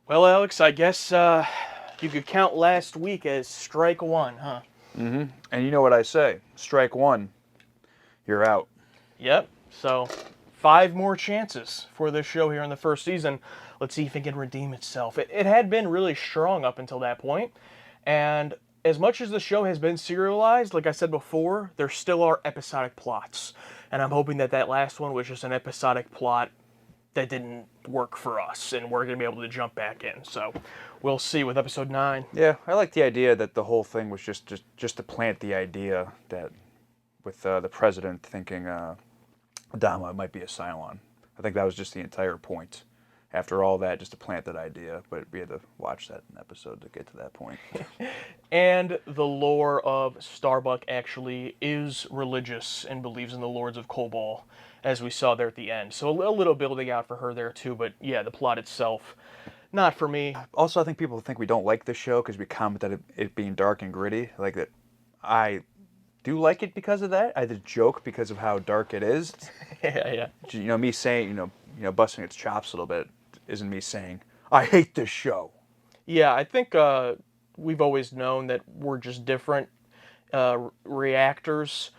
Well, Alex, I guess you could count last week as strike one, huh? Mm-hmm. And you know what I say? Strike one, you're out. Yep. So, 5 more chances for this show here in the first season. Let's see if it can redeem itself. It had been really strong up until that point, and as much as the show has been serialized, like I said before, there still are episodic plots. And I'm hoping that that last one was just an episodic plot that didn't work for us, and we're going to be able to jump back in. So we'll see with episode 9. Yeah, I like the idea that the whole thing was just to plant the idea that with the president thinking Adama might be a Cylon. I think that was just the entire point. After all that, just to plant that idea, but we had to watch that episode to get to that point. And the lore of Starbuck actually is religious and believes in the Lords of Kobol, as we saw there at the end. So a little building out for her there too, but yeah, the plot itself, not for me. Also, I think people think we don't like the show because we commented it being dark and gritty. Like that, I do like it because of that. I did joke because of how dark it is. Yeah. You know, me saying, busting its chops a little bit isn't me saying, I hate this show. Yeah, I think we've always known that we're just different reactors.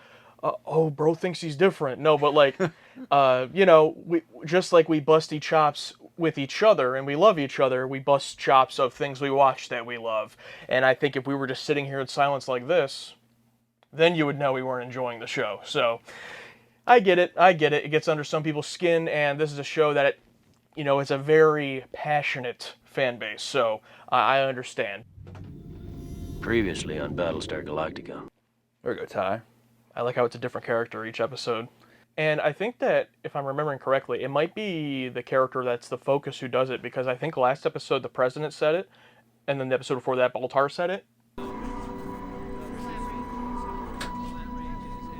Oh, bro thinks he's different. No, but like, we just like we bust chops with each other and we love each other, we bust chops of things we watch that we love. And I think if we were just sitting here in silence like this, then you would know we weren't enjoying the show. So I get it. It gets under some people's skin, and this is a show that, it's a very passionate fan base. So I understand. Previously on Battlestar Galactica. There we go, Ty. I like how it's a different character each episode. And I think that, if I'm remembering correctly, it might be the character that's the focus who does it, because I think last episode the president said it, and then the episode before that Baltar said it.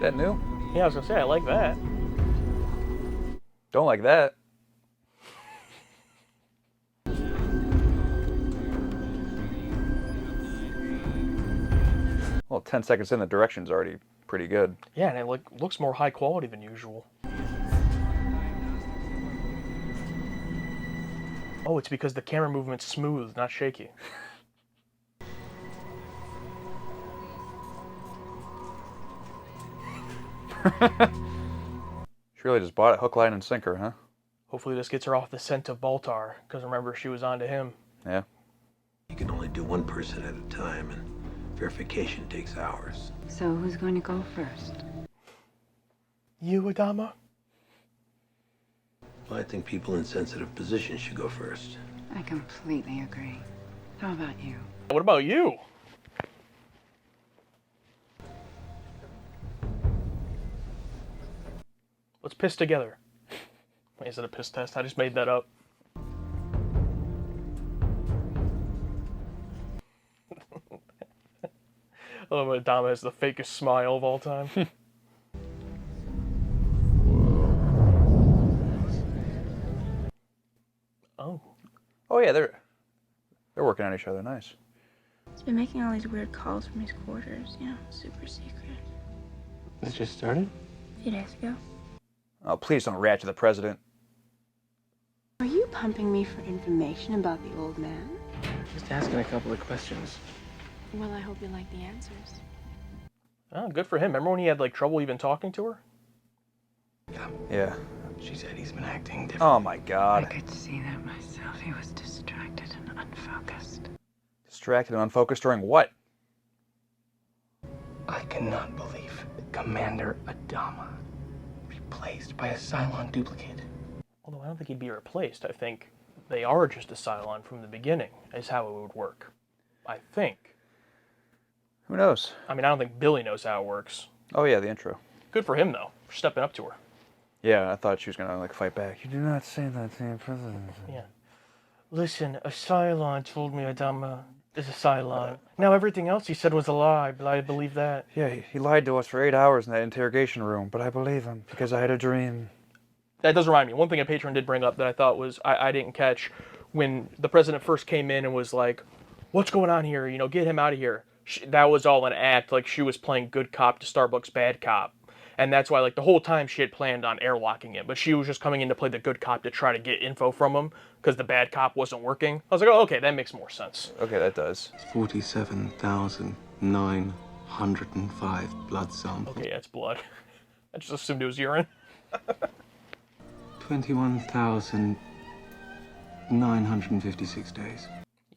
That new? Yeah, I was going to say, I like that. Don't like that. Well, 10 seconds in, the direction's already pretty good. Yeah, and it looks more high quality than usual. Oh, it's because the camera movement's smooth, not shaky. She really just bought it hook, line, and sinker, huh? Hopefully this gets her off the scent of Baltar, because remember, she was on to him. Yeah. You can only do one person at a time, and verification takes hours. So who's going to go first? You, Adama? Well, I think people in sensitive positions should go first. I completely agree. How about you? What about you? Let's piss together. Wait, is it a piss test? I just made that up. Oh, Adama has the fakest smile of all time. Oh yeah, they're working on each other. Nice. He's been making all these weird calls from his quarters, super secret. This just started? A few days ago. Oh, please don't rat to the president. Are you pumping me for information about the old man? Just asking a couple of questions. Well, I hope you like the answers. Oh, good for him. Remember when he had trouble even talking to her? Yeah. She said he's been acting different. Oh my I God. could see that myself. He was distracted and unfocused. Distracted and unfocused during what? I cannot believe Commander Adama replaced by a Cylon duplicate. Although I don't think he'd be replaced. I think they are just a Cylon from the beginning, is how it would work. I think. Who knows? I mean, I don't think Billy knows how it works. Oh yeah, the intro. Good for him, though, for stepping up to her. Yeah, I thought she was gonna fight back. You do not say that to your president. Yeah. Listen, a Cylon told me Adama is a Cylon. Now everything else he said was a lie, but I believe that. Yeah, he lied to us for 8 hours in that interrogation room, but I believe him because I had a dream. That does remind me. One thing a patron did bring up that I thought was I didn't catch when the president first came in and was like, "What's going on here? Get him out of here." That was all an act. She was playing good cop to Starbucks bad cop. And that's why, like, the whole time she had planned on airlocking it, but she was just coming in to play the good cop to try to get info from him because the bad cop wasn't working. I was like, oh, okay, that makes more sense. Okay, that does. 47,905 blood samples. Okay, yeah, it's blood. I just assumed it was urine. 21,956 days.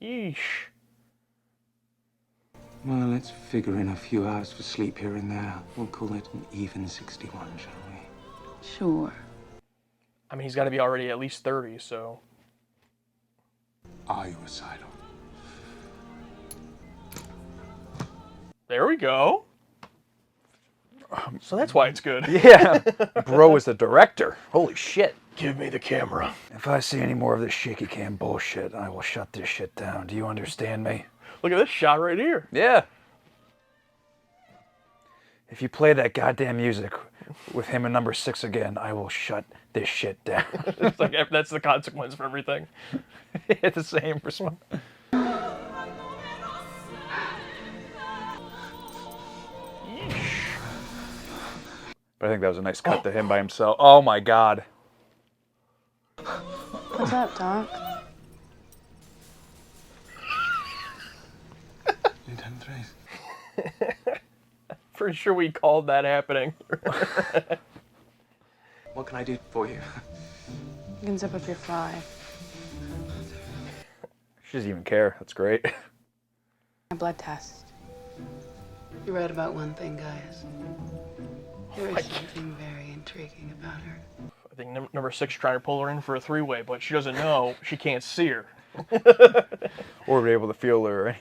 Yeesh. Well, let's figure in a few hours for sleep here and there. We'll call it an even 61, shall we? Sure. I mean, he's got to be already at least 30, so... Are you a Cylon? There we go. So that's why it's good. Yeah. Bro is the director. Holy shit. Give me the camera. If I see any more of this shaky cam bullshit, I will shut this shit down. Do you understand me? Look at this shot right here. Yeah. If you play that goddamn music with him in number 6 again, I will shut this shit down. It's like, that's the consequence for everything. It's the same for some. But I think that was a nice cut to him by himself. Oh my god. What's up, Doc? You done threes? Pretty sure we called that happening. What can I do for you? You can zip up your fly. She doesn't even care. That's great. My blood test. You're right about one thing, guys. There is something very intriguing about her. I think number 6 trying to pull her in for a 3-way, but she doesn't know. She can't see her. Or be able to feel her.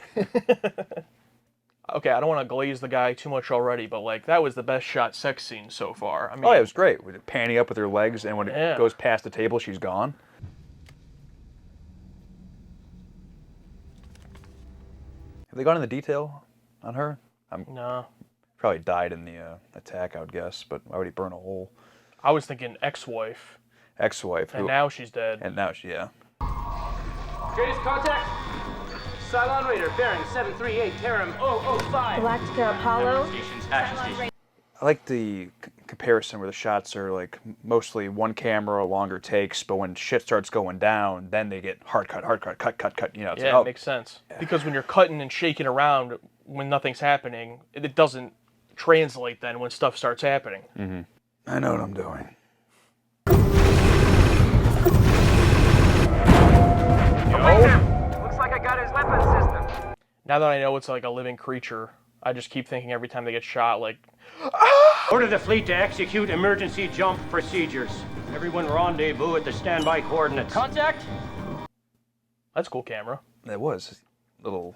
Okay, I don't want to glaze the guy too much already, but like that was the best shot sex scene so far. I mean, Oh, yeah, it was great. With it panning up with her legs, and when Yeah. it goes past the table, she's gone. Have they gone into detail on her? no. Probably died in the attack, I would guess, but why would he burn a hole? I was thinking ex-wife, Ex-wife. and now she's dead. And now she, yeah. Greatest contact. Cylon Raider, bearing 738, Tarim 005. Galactica Apollo. I like the comparison where the shots are like mostly one camera, longer takes, but when shit starts going down, then they get hard cut, cut. You know, it's Yeah, like, it makes sense. Because when you're cutting and shaking around when nothing's happening, it doesn't translate then when stuff starts happening. Mm-hmm. I know what I'm doing. Looks like I got his weapon system. Now that I know it's like a living creature, I just keep thinking every time they get shot, like, Order the fleet to execute emergency jump procedures. Everyone rendezvous at the standby coordinates. Contact? that's a cool camera. It was a little,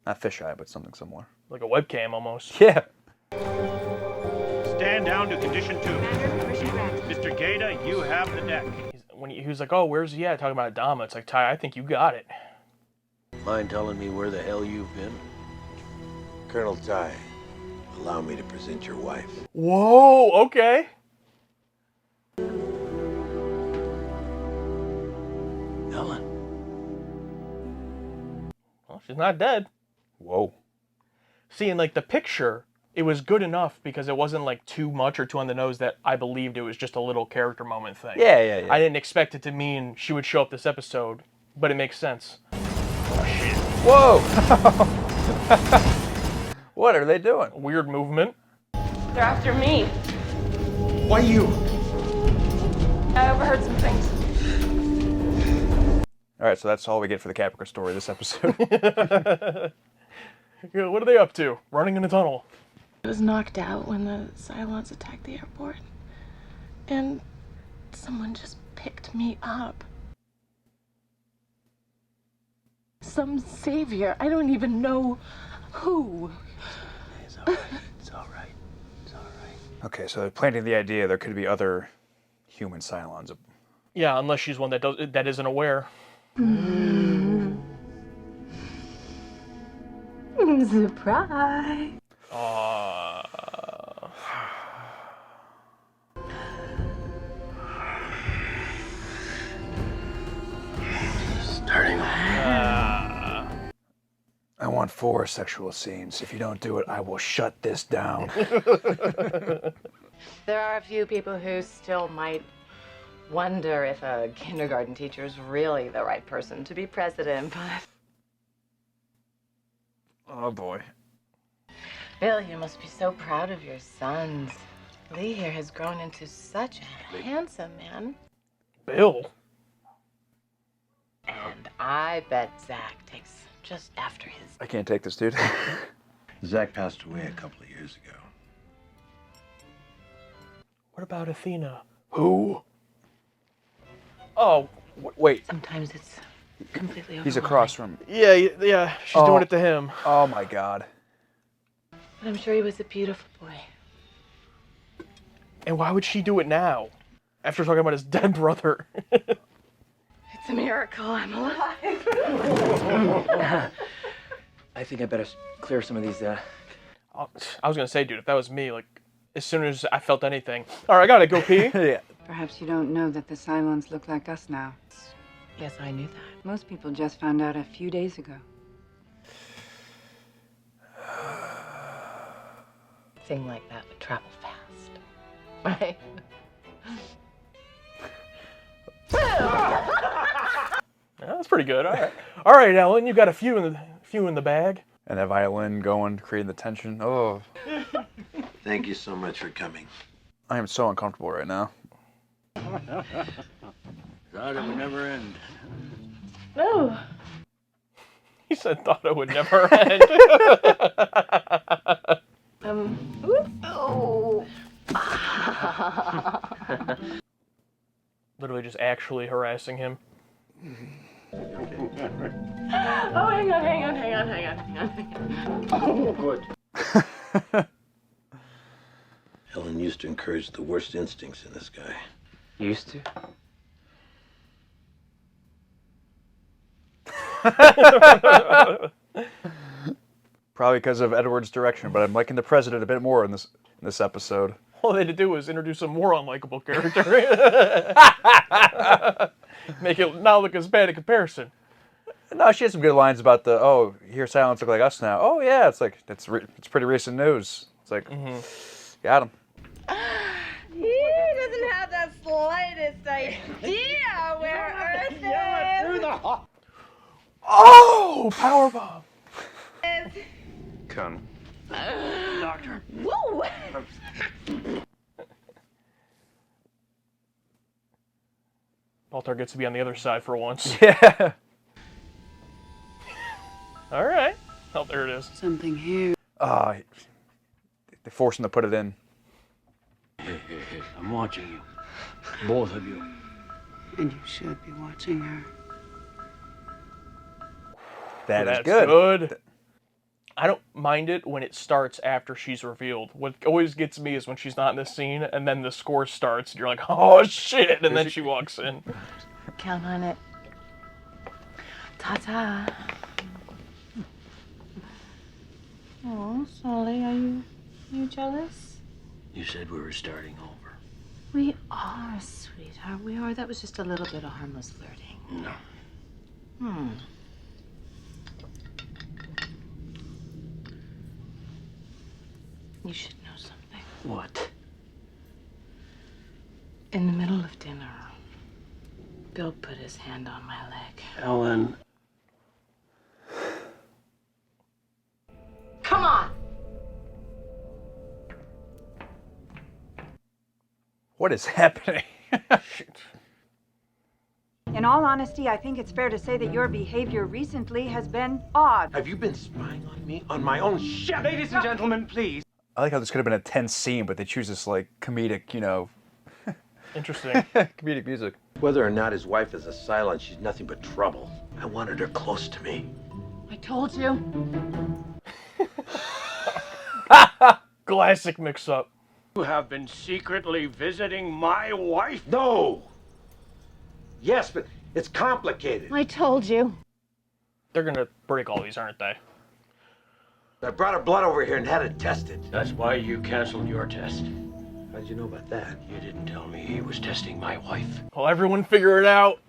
not fisheye, but something similar. Like a webcam almost. Yeah. Stand down to condition 2. Mr. Gata, you have the deck. When he was like, oh, where's he at? Talking about Adama. It's like, Ty, I think you got it. Mind telling me where the hell you've been? Colonel Tigh, allow me to present your wife. Whoa, okay. Ellen. Well, she's not dead. Whoa. See, in like the picture, it was good enough because it wasn't like too much or too on the nose that I believed it was just a little character moment thing. Yeah. I didn't expect it to mean she would show up this episode, but it makes sense. Whoa! What are they doing? Weird movement. They're after me. Why you? I overheard some things. All right, so that's all we get for the Caprica story this episode. Yeah, what are they up to? Running in a tunnel. I was knocked out when the Cylons attacked the airport. And someone just picked me up. Some savior. I don't even know who. It's all right. It's all right. It's all right. Okay, so they're planting the idea there could be other human Cylons. Yeah, unless she's one that isn't aware. Surprise. Starting. I want want 4 sexual scenes. If you don't do it, I will shut this down. There are a few people who still might wonder if a kindergarten teacher is really the right person to be president, but... Oh, boy. Bill, you must be so proud of your sons. Lee here has grown into such a handsome man. Bill? And I bet Zach takes just after his... I can't take this, dude. Zach passed away a couple of years ago. What about Athena? Who? Oh, wait. Sometimes it's completely overwhelming. He's across from... Yeah, she's doing it to him. Oh, my God. But I'm sure he was a beautiful boy. And why would she do it now? After talking about his dead brother. It's a miracle I'm alive. I think I better clear some of these, I was gonna say, dude, if that was me, like, as soon as I felt anything. Alright, I gotta go pee. Yeah. Perhaps you don't know that the Cylons look like us now. Yes, I knew that. Most people just found out a few days ago. Thing like that would travel fast. Right? Yeah, that's pretty good. All right, Ellen, you got a few in the bag. And that violin going, creating the tension. Oh. Thank you so much for coming. I am so uncomfortable right now. Thought it would never end. No. He said, "Thought it would never end." Oh. Literally just actually harassing him. Oh, hang on. Oh, good. Helen used to encourage the worst instincts in this guy. Used to? Probably because of Edward's direction, but I'm liking the president a bit more in this episode. All they had to do was introduce a more unlikable character. Make it not look as bad in comparison. No, she has some good lines about the, oh, here Silence look like us now. Oh, yeah, it's like, it's pretty recent news. It's like, got him. He doesn't have the slightest idea where Earth is. Oh, powerbomb. Colonel. Doctor. Woo! Baltar gets to be on the other side for once. Yeah. All right. Oh, there it is. Something here. They forced him to put it in. Hey, I'm watching you. Both of you. And you should be watching her. That's good. Good. I don't mind it when it starts after she's revealed. What always gets me is when she's not in the scene, and then the score starts, and you're like, oh, shit, and then she walks in. Count on it. Ta-ta. Oh, Solly, are you jealous? You said we were starting over. We are, sweetheart. We are. That was just a little bit of harmless flirting. No. You should know something. What? In the middle of dinner, Bill put his hand on my leg. Ellen. Come on! What is happening? In all honesty, I think it's fair to say that your behavior recently has been odd. Have you been spying on me? On my own ship? Ladies and gentlemen, please. I like how this could have been a tense scene, but they choose this, like, comedic, Interesting. comedic music. Whether or not his wife is a Cylon, she's nothing but trouble. I wanted her close to me. I told you. Classic mix-up. You have been secretly visiting my wife? No! Yes, but it's complicated. I told you. They're gonna break all these, aren't they? I brought her blood over here and had it tested. That's why you canceled your test. How'd you know about that? You didn't tell me he was testing my wife. Well, everyone figure it out.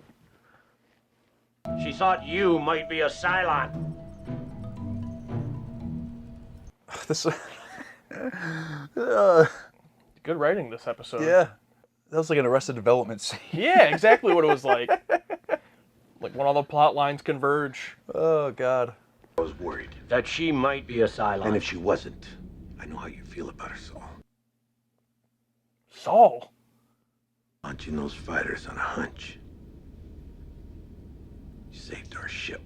She thought you might be a Cylon. This. Good writing this episode. Yeah. That was like an Arrested Development scene. Yeah, exactly what it was like. Like when all the plot lines converge. Oh, God. I was worried. That she might be a Cylon. And if she wasn't, I know how you feel about her, Saul. Saul? Launching those fighters on a hunch. You saved our ship.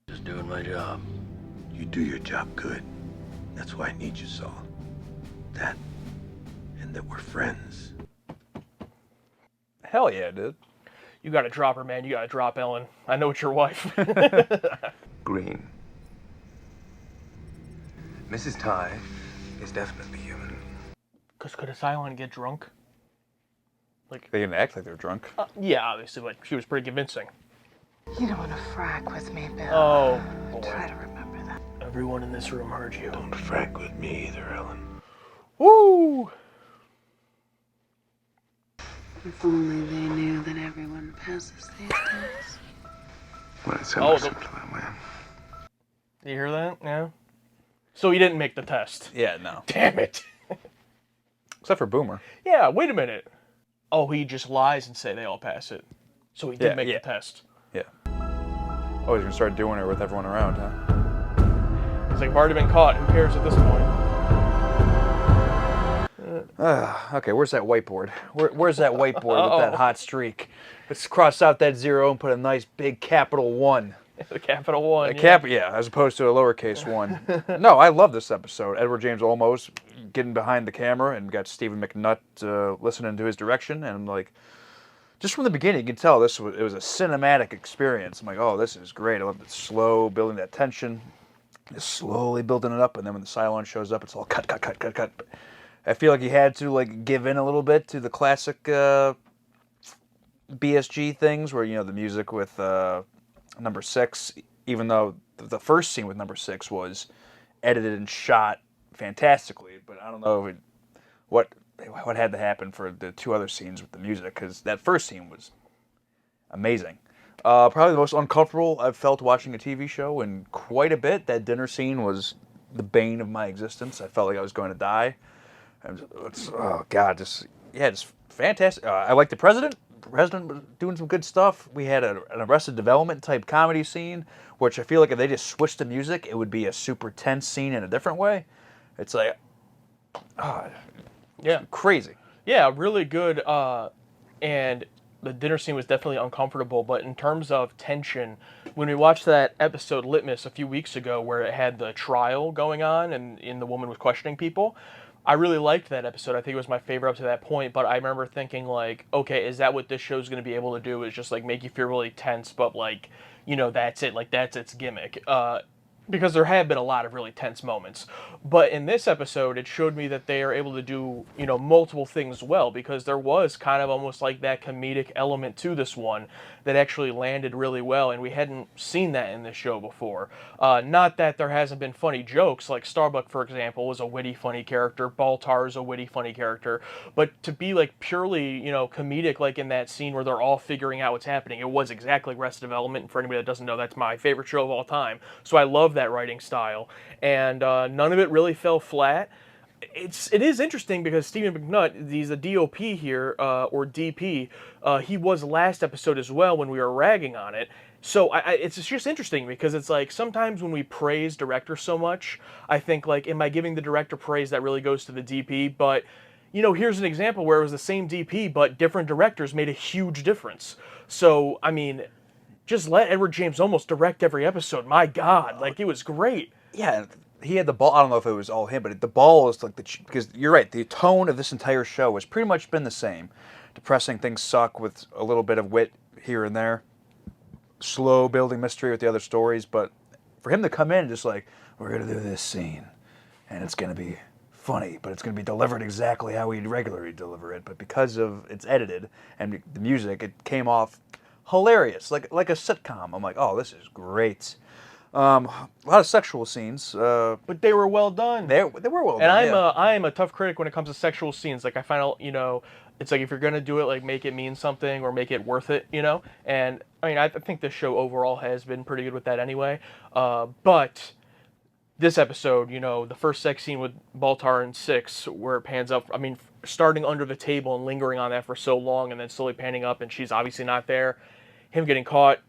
Just doing my job. You do your job good. That's why I need you, Saul. That, and that we're friends. Hell yeah, dude. You gotta drop her, man. You gotta drop Ellen. I know it's your wife. Green. Mrs. Tigh is definitely human. Because could a Cylon get drunk? Like they didn't act like they're drunk. Yeah, obviously, but she was pretty convincing. You don't want to frack with me, Bill. Oh, boy. Try to remember that. Everyone in this room heard you. Don't frack with me either, Ellen. Woo! If only they knew that everyone passes these tests. Well, it's so much simpler that way. You hear that? Yeah. So he didn't make the test. Yeah, no. Damn it. Except for Boomer. Yeah, wait a minute. Oh, he just lies and say they all pass it. So he did make the test. Yeah. Oh, he's gonna start doing it with everyone around, huh? He's like, I've already been caught. Who cares at this point? Okay, where's that whiteboard? Where's that whiteboard with that hot streak? Let's cross out that 0 and put a nice big capital 1. The capital 1. Yeah, as opposed to a lowercase 1. No, I love this episode. Edward James Olmos getting behind the camera and got Stephen McNutt listening to his direction, and like, just from the beginning, you can tell it was a cinematic experience. I'm like, oh, this is great. I love the slow building that tension, just slowly building it up, and then when the Cylon shows up, it's all cut. But I feel like he had to like give in a little bit to the classic BSG things, where the music with number 6, even though the first scene with number 6 was edited and shot fantastically, but I don't know what had to happen for the 2 other scenes with the music, because that first scene was amazing. Probably the most uncomfortable I've felt watching a TV show in quite a bit. That dinner scene was the bane of my existence. I felt like I was going to die. Oh God, just fantastic. I like the president. The president was doing some good stuff. We had an Arrested Development type comedy scene, which I feel like if they just switched the music, it would be a super tense scene in a different way. It's like, crazy. Yeah, really good. And the dinner scene was definitely uncomfortable, but in terms of tension, when we watched that episode Litmus a few weeks ago where it had the trial going on and the woman was questioning people, I really liked that episode. I think it was my favorite up to that point, but I remember thinking like, okay, is that what this show's going to be able to do, is just like make you feel really tense, but like, that's it, like that's its gimmick. Because there have been a lot of really tense moments. But in this episode, it showed me that they are able to do, multiple things well, because there was kind of almost like that comedic element to this one that actually landed really well, and we hadn't seen that in this show before. Not that there hasn't been funny jokes, like Starbuck, for example, was a witty, funny character, Baltar is a witty, funny character, but to be like purely, comedic, like in that scene where they're all figuring out what's happening, it was exactly Arrested Development, and for anybody that doesn't know, that's my favorite show of all time, so I love that writing style, and none of it really fell flat. It is interesting because Stephen McNutt, he's a DOP here, or DP, he was last episode as well when we were ragging on it. So it's just interesting because it's like sometimes when we praise directors so much, I think like, am I giving the director praise that really goes to the DP? But, here's an example where it was the same DP, but different directors made a huge difference. So, I mean, just let Edward James almost direct every episode. My God, like it was great. Yeah, he had the ball. I don't know if it was all him, but the ball is like because you're right. The tone of this entire show has pretty much been the same. Depressing, things suck with a little bit of wit here and there. Slow building mystery with the other stories, but for him to come in just like, we're gonna do this scene, and it's gonna be funny, but it's gonna be delivered exactly how we'd regularly deliver it. But because of it's edited and the music, it came off hilarious, like a sitcom. I'm like, oh, this is great. A lot of sexual scenes, but they were well done. They were well done. And I am a tough critic when it comes to sexual scenes. Like I find, It's like if you're gonna do it, like make it mean something or make it worth it, you know. And I mean, I think this show overall has been pretty good with that anyway. But this episode, you know, the first sex scene with Baltar and Six, where it pans up. I mean, starting under the table and lingering on that for so long, and then slowly panning up, and she's obviously not there. Him getting caught.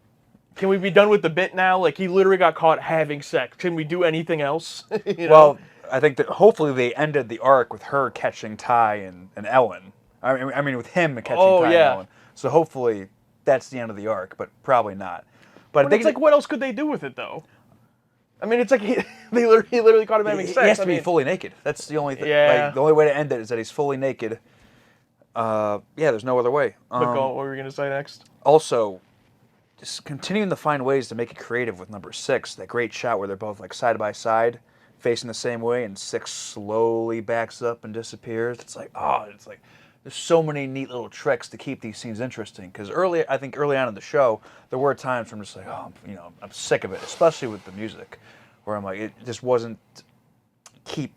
Can we be done with the bit now? Like, he literally got caught having sex. Can we do anything else? You know? Well, I think that hopefully they ended the arc with her catching Ty and Ellen. I mean, with him catching Ty and Ellen. So hopefully that's the end of the arc, but probably not. But it's like, what else could they do with it, though? I mean, it's like he literally caught him having sex. He has to be fully naked. That's the only thing. Yeah. Like, the only way to end it is that he's fully naked. Yeah, there's no other way. But what were we going to say next? Also, just continuing to find ways to make it creative with number 6. That great shot where they're both like side by side, facing the same way, and 6 slowly backs up and disappears. It's like, there's so many neat little tricks to keep these scenes interesting. Because I think early on in the show, there were times where I'm just like, I'm sick of it, especially with the music, where I'm like, it just wasn't it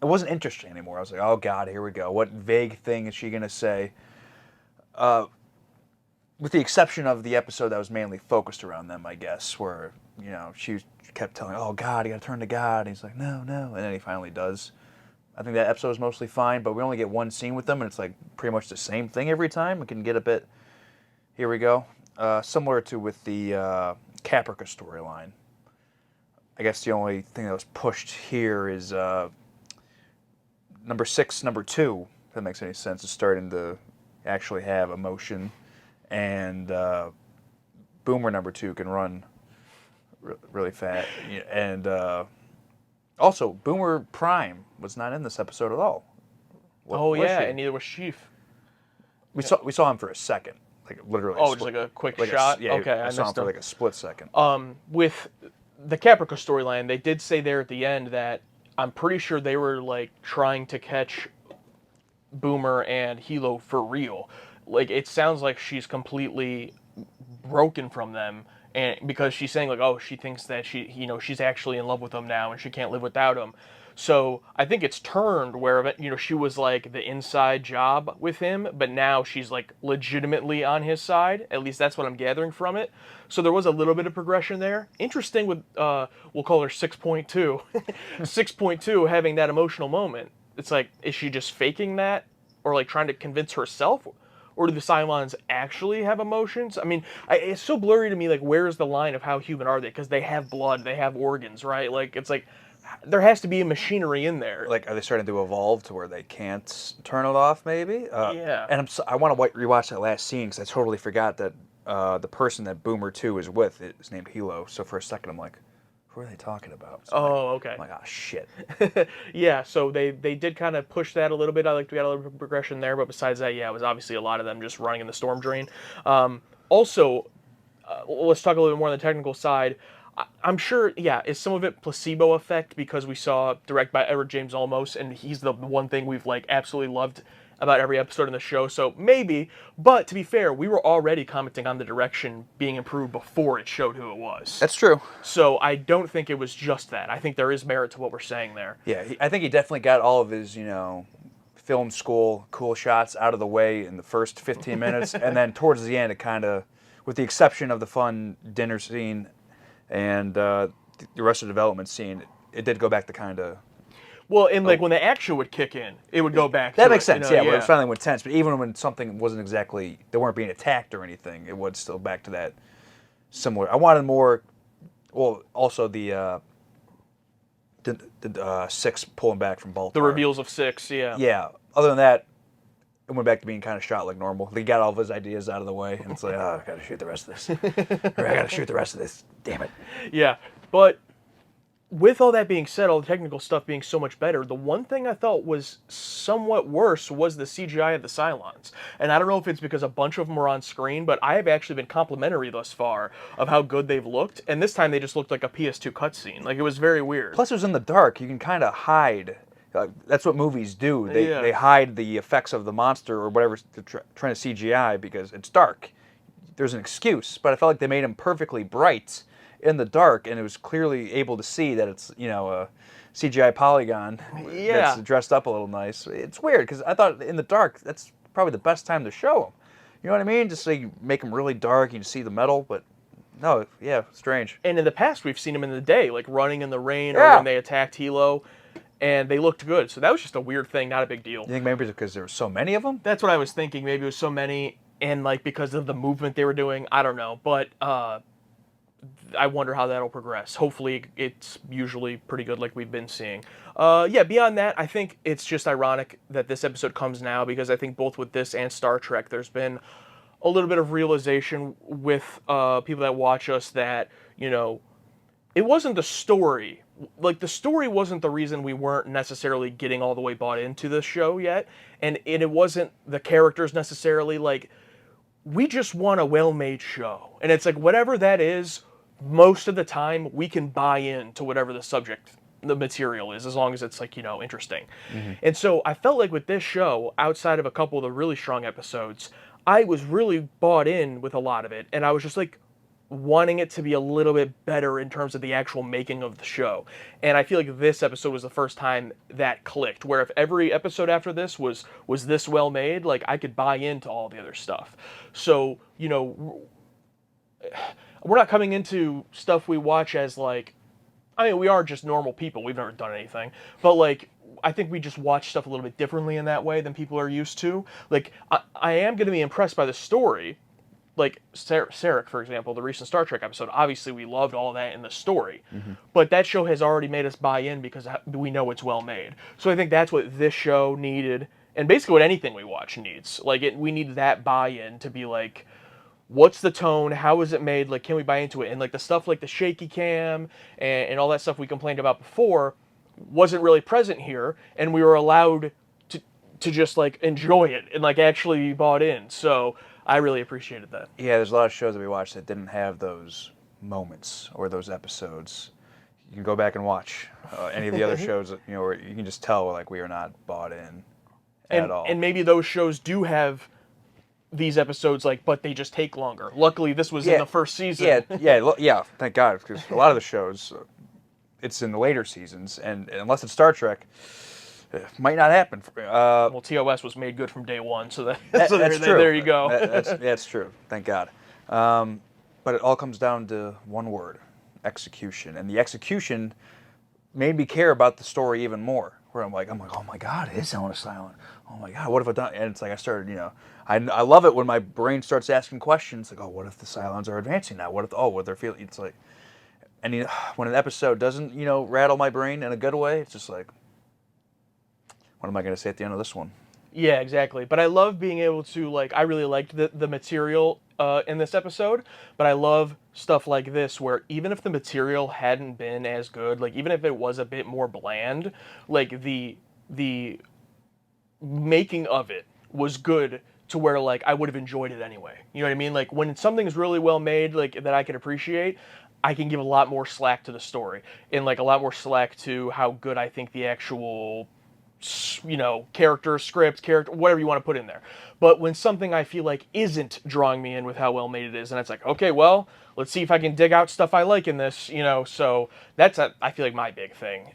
wasn't interesting anymore. I was like, oh God, here we go. What vague thing is she gonna say? With the exception of the episode that was mainly focused around them, I guess, where she kept telling, oh God, you gotta turn to God. And he's like, no, and then he finally does. I think that episode is mostly fine, but we only get one scene with them, and it's like pretty much the same thing every time. We can get a bit. Here we go. Similar to with the Caprica storyline. I guess the only thing that was pushed here is number 6, number 2. If that makes any sense, is starting to actually have emotion, and Boomer number 2 can run really fast, and. Also, Boomer Prime was not in this episode at all. And neither was Chief. We saw him for a second, like literally. Just like a quick shot. I saw him for like a split second. With the Caprica storyline, they did say there at the end that I'm pretty sure they were like trying to catch Boomer and Hilo for real. Like, it sounds like she's completely broken from them. And because she's saying like, oh, she thinks that she's actually in love with him now and she can't live without him. So I think it's turned where she was like the inside job with him, but now she's like legitimately on his side. At least that's what I'm gathering from it. So there was a little bit of progression there. Interesting with we'll call her 6.2, 6.2 having that emotional moment. It's like, is she just faking that, or like trying to convince herself? Or do the Cylons actually have emotions? I mean, it's so blurry to me, like, where's the line of how human are they? Because they have blood, they have organs, right? Like, it's like, there has to be a machinery in there. Like, are they starting to evolve to where they can't turn it off, maybe? Yeah. And I want to rewatch that last scene, because I totally forgot that the person that Boomer 2 is with is named Hilo. So for a second, I'm like, who are they talking about? So okay. I'm like, oh, shit. Yeah, so they did kind of push that a little bit. I like we got a little bit of progression there, but besides that, yeah, it was obviously a lot of them just running in the storm drain. Also, let's talk a little bit more on the technical side. I'm sure, is some of it placebo effect because we saw direct by Edward James Olmos, and he's the one thing we've like absolutely loved about every episode in the show, so maybe. But to be fair, we were already commenting on the direction being improved before it showed who it was. That's true. So I don't think it was just that. I think there is merit to what we're saying there. Yeah, I think he definitely got all of his, film school cool shots out of the way in the first 15 minutes, and then towards the end, it kind of, with the exception of the fun dinner scene and the rest of the development scene, it did go back to kind of. Well, and like when the action would kick in, it would go back to that makes it, sense, when it finally went tense. But even when something wasn't exactly, they weren't being attacked or anything, it was still back to that similar. I wanted more, well, also the 6 pulling back from Baltar. The reveals of 6, yeah. Yeah, other than that, it went back to being kind of shot like normal. He got all of his ideas out of the way, and it's like, oh, I gotta shoot the rest of this. Or I gotta shoot the rest of this. Damn it. Yeah, but with all that being said, all the technical stuff being so much better, the one thing I thought was somewhat worse was the CGI of the Cylons. And I don't know if it's because a bunch of them were on screen, but I have actually been complimentary thus far of how good they've looked. And this time they just looked like a PS2 cutscene. Like, it was very weird. Plus, it was in the dark. You can kind of hide. That's what movies do. They hide the effects of the monster or whatever they're trying to CGI because it's dark. There's an excuse, but I felt like they made them perfectly bright in the dark, and it was clearly able to see that it's, a CGI polygon that's dressed up a little nice. It's weird, because I thought in the dark, that's probably the best time to show them. You know what I mean? Just so you make them really dark, you can see the metal, but no, yeah, strange. And in the past, we've seen them in the day, like running in the rain or Yeah. when they attacked Hilo, and they looked good. So that was just a weird thing, not a big deal. You think maybe it's because there were so many of them? That's what I was thinking. Maybe it was so many, and like because of the movement they were doing, I don't know. But I wonder how that'll progress. Hopefully, it's usually pretty good, like we've been seeing. Yeah. Beyond that, I think it's just ironic that this episode comes now because I think both with this and Star Trek, there's been a little bit of realization with people that watch us that, you know, it wasn't the story. Like, the story wasn't the reason we weren't necessarily getting all the way bought into this show yet. And it wasn't the characters necessarily. Like, we just want a well-made show. And it's like, whatever that is, most of the time, we can buy into whatever the subject, the material is, as long as it's, like, you know, interesting. Mm-hmm. And so I felt like with this show, outside of a couple of the really strong episodes, I was really bought in with a lot of it, and I was just like wanting it to be a little bit better in terms of the actual making of the show. And I feel like this episode was the first time that clicked, where if every episode after this was this well made, like I could buy into all the other stuff. So, you know, we're not coming into stuff we watch as like, I mean, we are just normal people. We've never done anything, but like, I think we just watch stuff a little bit differently in that way than people are used to. Like, I am going to be impressed by the story. Like, Sarek, for example, the recent Star Trek episode, obviously we loved all that in the story. Mm-hmm. But that show has already made us buy in because we know it's well made. So I think that's what this show needed, and basically what anything we watch needs. Like, we need that buy-in to be like, what's the tone? How is it made? Like, can we buy into it? And like the stuff like the shaky cam and all that stuff we complained about before wasn't really present here, and we were allowed to just like enjoy it and like actually be bought in. So I really appreciated that. Yeah, there's a lot of shows that we watched that didn't have those moments or those episodes. You can go back and watch any of the other shows, you know, where you can just tell like we are not bought in at all. And maybe those shows do have these episodes, like, but they just take longer. Luckily, this was in the first season. Yeah. Thank God, because a lot of the shows, it's in the later seasons, and unless it's Star Trek, it might not happen. Well, TOS was made good from day one, so that's true. There you go. That's true. Thank God. But it all comes down to one word: execution. And the execution made me care about the story even more. Where I'm like, oh my God, it is Ellis Island. Oh my God, what if I done? And it's like I started, you know, I love it when my brain starts asking questions like, oh, what if the Cylons are advancing now? What they're feeling? It's like. And you know, when an episode doesn't, you know, rattle my brain in a good way, it's just like, what am I going to say at the end of this one? Yeah, exactly. But I love being able to, like, I really liked the material in this episode, but I love stuff like this where even if the material hadn't been as good, like, even if it was a bit more bland, like, the making of it was good to where, like, I would have enjoyed it anyway. You know what I mean? Like, when something's really well made, like, that I can appreciate, I can give a lot more slack to the story and like a lot more slack to how good I think the actual, you know, character, whatever you want to put in there. But when something I feel like isn't drawing me in with how well made it is, and it's like, okay, well, let's see if I can dig out stuff I like in this, you know, so that's, I feel like, my big thing.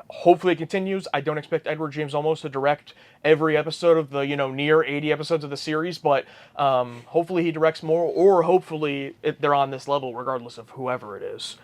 Hopefully it continues. I don't expect Edward James Olmos to direct every episode of the, you know, near 80 episodes of the series, but hopefully he directs more, or hopefully they're on this level regardless of whoever it is.